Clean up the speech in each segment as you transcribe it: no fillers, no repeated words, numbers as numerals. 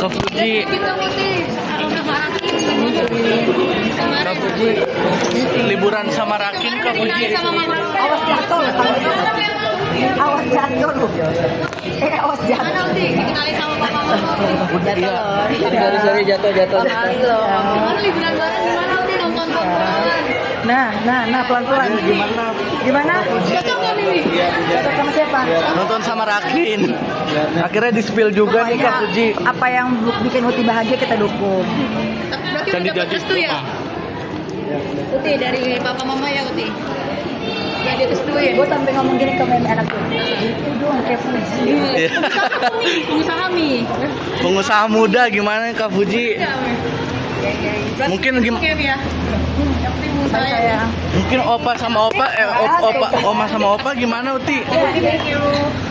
Kak Fuji, Kak Fuji, liburan sama Rakin Kak Fuji. Awas jatuh loh kalau gitu. Awas jatuh loh. Awas jatuh. Jatuh loh. Sorry jatuh. Kali loh. Liburan bareng gimana udah nonton tontonan? Nah, pelan-pelan. Gimana? Cocok nggak Mimi? Cocok sama siapa? Nonton sama Rakin. Akhirnya di-spill juga nih Kak Fuji. Apa yang bikin Uti bahagia kita dukung. Berarti Kan udah jadi restu ya? Uti dari papa mama ya Uti? Gak direstuin? Gue sampai ngomong gini ke meme anak gue. Itu dong kayak Fuji. Iya. Pengusaha mie. Pengusaha muda gimana Kak Fuji? Iya, Mi. Mungkin Oke, Mi ya. Yang penting pengusaha ya. Saya. Mungkin opa sama opa, oma sama opa gimana Uti? Thank you.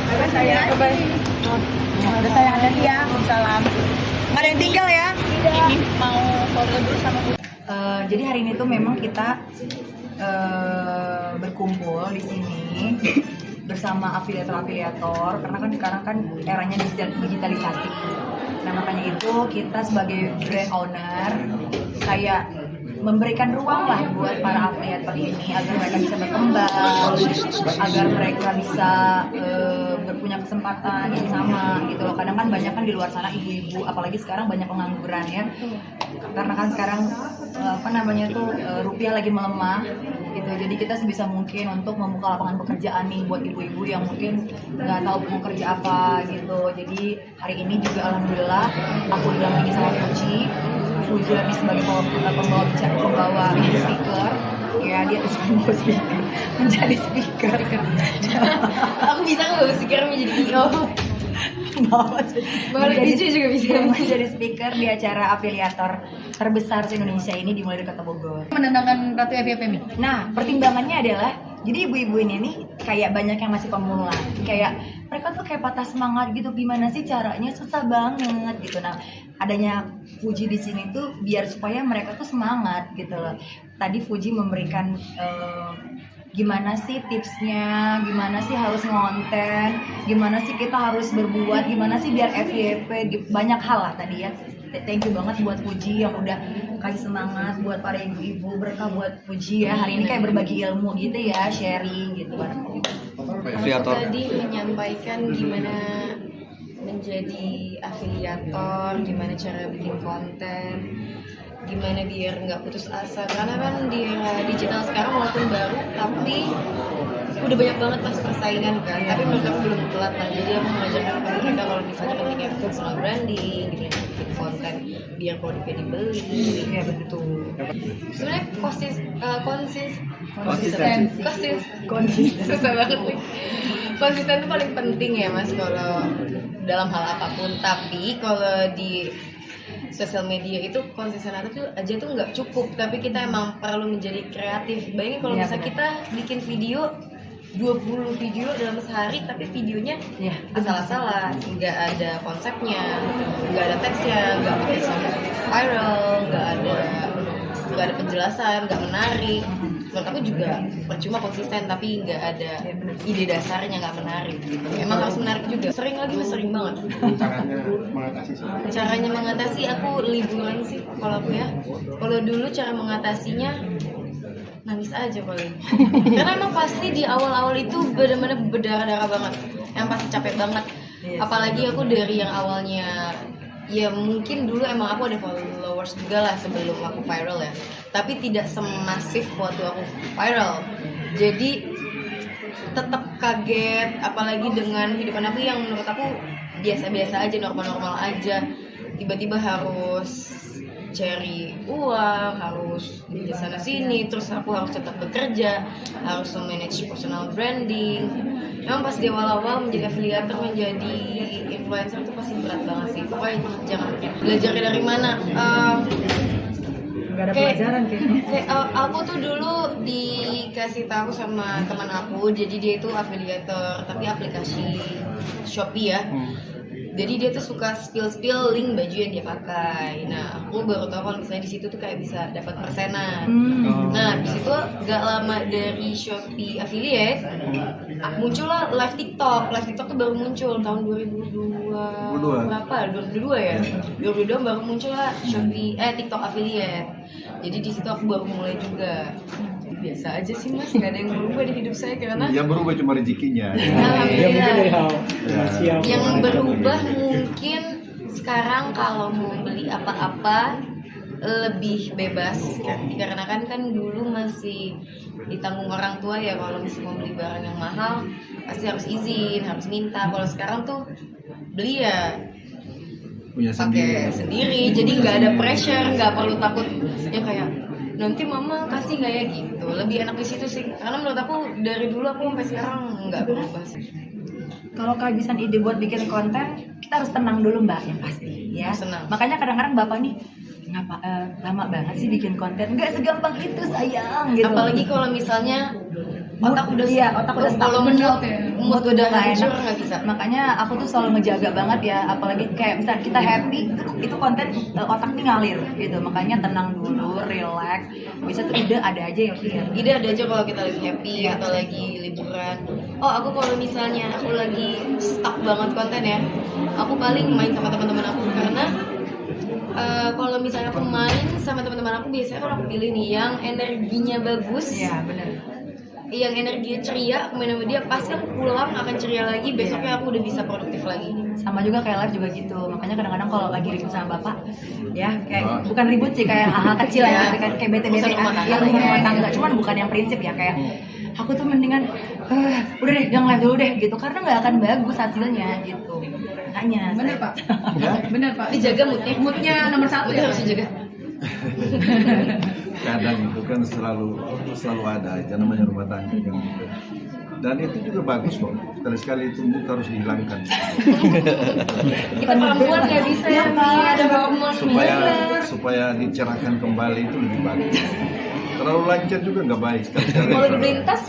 Bye sayang. Bye. Udah sayang hati ya. Salam. Ada yang tinggal ya? Ini mau foto dulu sama Bu. Jadi hari ini tuh memang kita berkumpul di sini bersama afiliator karena kan sekarang kan eranya digitalisasi. Nah makanya itu kita sebagai brand owner kayak memberikan ruang lah buat para afiliator ini agar mereka bisa berkembang, agar mereka bisa berpunya kesempatan yang sama gitu loh. Kadang kan banyak kan di luar sana ibu-ibu, apalagi sekarang banyak pengangguran ya. Karena kan sekarang rupiah lagi melemah gitu. Jadi kita sebisa mungkin untuk membuka lapangan pekerjaan nih buat ibu-ibu yang mungkin nggak tahu mau kerja apa gitu. Jadi hari ini juga alhamdulillah aku didampingi sama Fuji lagi sebagai pembawa speaker. Ya dia tuh membawa speaker, menjadi speaker. Aku bisa nggak bawa speaker menjadi video? Bawa DJ juga bisa. Menjadi speaker di acara afiliator terbesar di Indonesia ini dimulai dari Kota Bogor. Menendangkan Ratu FYP. Nah, pertimbangannya adalah jadi ibu-ibu ini nih kayak banyak yang masih pemula. Kayak mereka tuh kayak patah semangat gitu, gimana sih caranya, susah banget gitu. Nah, adanya Fuji di sini tuh biar supaya mereka tuh semangat gitu loh. Tadi Fuji memberikan gimana sih tipsnya, gimana sih harus ngonten, gimana sih kita harus berbuat, gimana sih biar FYP, banyak hal lah tadi ya. Thank you banget buat Fuji yang udah kasih semangat buat para ibu-ibu, berkah buat Fuji ya. Hari ini kayak berbagi ilmu gitu ya, sharing gitu bareng. Afiliator. Tadi menyampaikan gimana menjadi afiliator, gimana cara bikin konten, gimana biar nggak putus asa. Karena kan di era digital sekarang walaupun baru, tapi udah banyak banget pas persaingan kan. Tapi mereka belum telat lah. Jadi aku mengajarkan kepada mereka kalau misalnya pentingnya personal branding, gimana bikin konten biar produknya dibeli. Ya betul. Sebenarnya Konsisten. susah banget nih. Konsisten itu paling penting ya mas kalau dalam hal apapun. Tapi kalau di sosial media itu konsisten aja tuh nggak cukup, tapi kita emang perlu menjadi kreatif. Bayangin kalau misalnya kita bikin video 20 video dalam sehari, tapi videonya asal-asalan, nggak ada konsepnya, nggak ada teksnya, nggak pakai sound viral, nggak ada penjelasan, nggak menarik. Menurut aku juga percuma konsisten tapi nggak ada ide dasarnya, nggak menarik. Emang harus menarik juga. Sering banget. Caranya mengatasi aku liburan sih kalau aku ya. Kalau dulu cara mengatasinya nangis aja paling. Karena emang pasti di awal-awal itu benar-benar berdarah-darah banget. Yang pasti capek banget. Apalagi aku dari yang awalnya ya mungkin dulu emang aku ada followers juga lah sebelum aku viral ya. Tapi tidak semasif waktu aku viral. Jadi tetap kaget, apalagi dengan kehidupan aku yang menurut aku biasa-biasa aja, normal-normal aja. Tiba-tiba harus cari uang, harus di sana sini, terus aku harus tetap bekerja, harus manage personal branding. Memang pas di awal-awal menjadi afiliator, menjadi influencer itu pasti berat banget sih. Pokoknya jangan belajar dari mana. Gak ada pelajaran kayaknya. Aku tuh dulu dikasih tahu sama teman aku, jadi dia itu afiliator tapi aplikasi Shopee ya. Jadi dia tuh suka spill link baju yang dia pakai. Nah, aku baru tahu kalau misalnya di situ tuh kayak bisa dapat persenan. Nah, di situ gak lama dari Shopee affiliate, muncullah live TikTok. Live TikTok tuh baru muncul tahun 2002 berapa? 2022 ya. 2022 baru muncul lah Shopee TikTok affiliate. Jadi di situ aku baru mulai juga. Biasa aja sih Mas, nggak ada yang berubah di hidup saya karena yang berubah cuma rezekinya. Alhamdulillah. Ya. Yang berubah mungkin sekarang kalau mau beli apa-apa lebih bebas karena kan dulu masih ditanggung orang tua ya, kalau misalnya mau beli barang yang mahal pasti harus izin, harus minta. Kalau sekarang tuh beli ya Punya pakai sendiri, jadi nggak ada pressure, nggak perlu takut yang kayak nanti mama kasih nggak ya gitu. Lebih enak di situ sih, karena menurut aku dari dulu aku sampai sekarang nggak berubah sih. Kalau kehabisan ide buat bikin konten, kita harus tenang dulu Mbak, yang pasti ya. Tenang. Makanya kadang-kadang Bapak nih lama banget sih bikin konten. Nggak segampang itu sayang gitu. Apalagi kalau misalnya otak udah stuck, kalau mood udah hancur nggak bisa. Makanya aku tuh selalu ngejaga banget ya, apalagi kayak misalnya kita happy itu konten otak nih ngalir gitu. Makanya tenang dulu, relax. Bisa tuh ide ada aja ya Fir. Ide ada aja kalau kita lagi happy atau lagi liburan. Oh aku kalau misalnya aku lagi stuck banget konten ya, aku paling main sama teman-teman aku karena kalau misalnya aku main sama teman-teman aku biasanya kalau aku pilih nih yang energinya bagus. Iya benar. Yang energinya ceria, aku main sama dia, pasti aku pulang akan ceria lagi, besoknya aku udah bisa produktif lagi. Sama juga kayak live juga gitu. Makanya kadang-kadang kalau lagi ribut sama bapak ya kayak bukan ribut sih, kayak hal-hal kecil ya, kayak bete-bete yang rumah tangga, cuman bukan yang prinsip ya, kayak aku tuh mendingan udah deh jangan live dulu deh gitu, karena nggak akan bagus hasilnya gitu. Makanya Bener Pak. Ya? Bener Pak. Dijaga moodnya nomor satu moodnya ya. harus dijaga. Kadang itu kan selalu ada aja namanya rumah tangga kan gitu. Dan itu juga bagus kok. Sekali-sekali itu mood harus dihilangkan Kita perempuan nggak bisa ya ada hormon supaya dicerahkan kembali, itu lebih bagus. Terlalu lancar juga nggak baik sekali-sekali. kalau dibelintas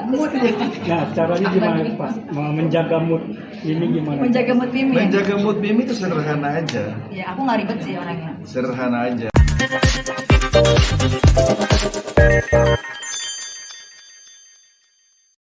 Mood. Nah, caranya gimana Pak? Menjaga mood ini gimana? menjaga mood Mimi. Menjaga mood Mimi itu sederhana aja. Ya aku nggak ribet sih orangnya. Sederhana aja.